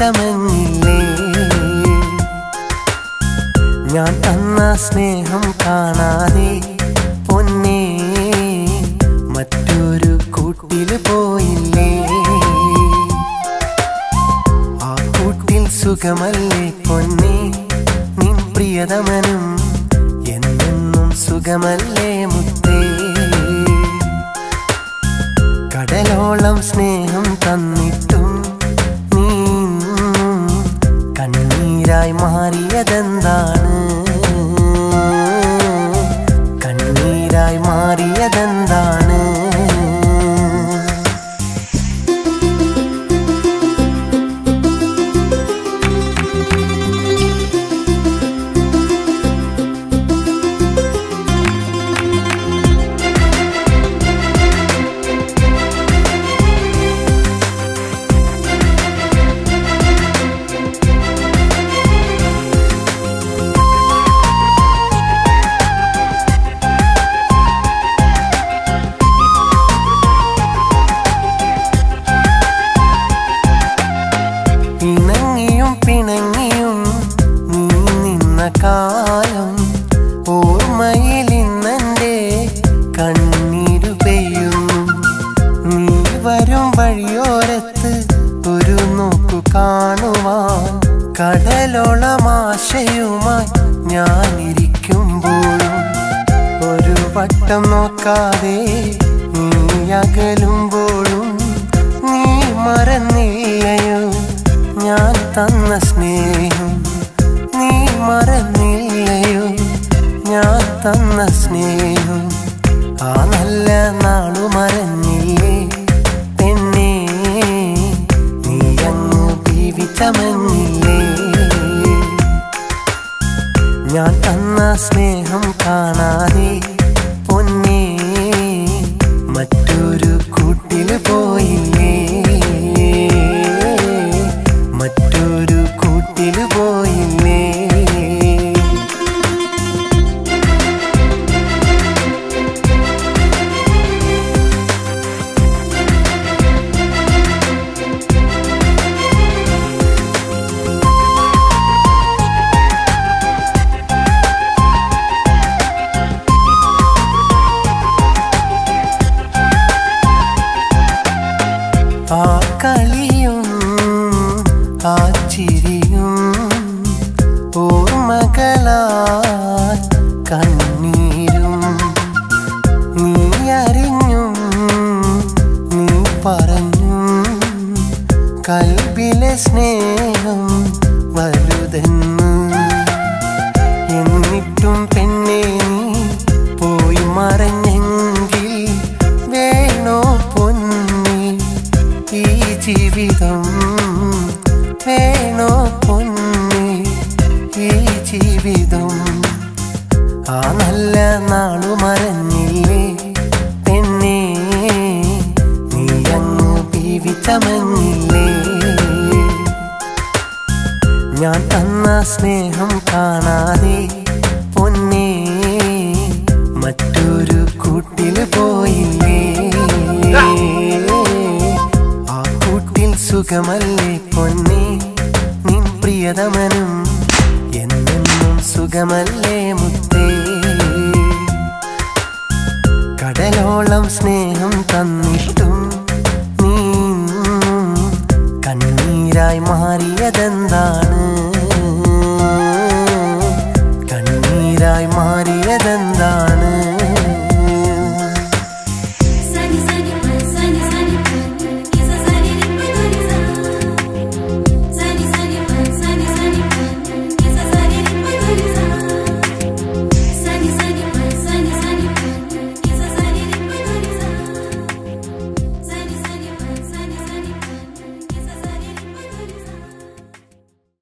ജീവിതമെന്നില്ലേ ഞാൻ തന്ന സ്നേഹം കാണാതെ പൊന്നേ മറ്റൊരു കൂട്ടിൽ പോയില്ലേ ആ കൂട്ടിൽ സുഖമല്ലേ പൊന്നേ നിൻ പ്രിയതമനും എന്നെന്നും സുഖമല്ലേ മുത്തേ കടലോളം സ്നേഹം തന്നിട്ടും നീ കണ്ണീരായി മാറിയതെന്താണ് കണ്ണീരായി മാറിയതെന്താണ് കാലം ഓർമ്മയിലിന്നെൻ്റെ കണ്ണീരു പെയ്യുന്നു നീ വരും വഴിയോരത്ത് ഒരു നോക്കു കാണുവാൻ കടലോളം ആശയുമായി ഞാനിരിക്കുമ്പോഴും ഒരു വട്ടം നോക്കാതെ നീ അകലുമ്പോഴും നീ മറന്നില്ലയോ ഞാൻ തന്ന സ്നേഹം നീ മറന്നില്ലയോ ഞാൻ തന്ന സ്നേഹം ആ നല്ല നാളു മറന്നില്ലേ പെണ്ണേ നീ അങ്ങ് ജീവിതമെന്നില്ലേ ഞാൻ തന്ന സ്നേഹം കാണാതെ പൊന്നേ മറ്റൊരു കൂട്ടിൽ പോയില്ലേ മറ്റൊരു കൂട്ടിൽ പോയില്ലേ ആ കളിയും ആ ചിരിയും ഓർമ്മകളാൽ കണ്ണീരും നീ അറിഞ്ഞും നീ പറഞ്ഞും കൽബിലെ സ്നേഹം വലുതെന്ന് എന്നിട്ടും പെണ്ണേ നീ പോയി മറഞ്ഞെങ്കിൽ വേണോ പൊന്നേ ഈ ജീവിതം വേണോ പൊന്നേ ഈ ജീവിതം ആ നല്ല നാളു മറന്നില്ലേ പെണ്ണേ നീ അങ്ങ് ജീവിതമെന്നില്ലേ ഞാൻ തന്ന സ്നേഹം കാണാതെ പൊന്നേ മറ്റൊരു കൂട്ടിൽ പോയില്ലേ ആ കൂട്ടിൽ സുഖമല്ലേ പൊന്നേ നിൻ പ്രിയതമനും എന്നെന്നും സുഖമല്ലേ മുത്തേ കടലോളം സ്നേഹം തന്നിട്ടും നീ കണ്ണീരായി മാറിയതെന്താണ് കണ്ണീരായി മാറി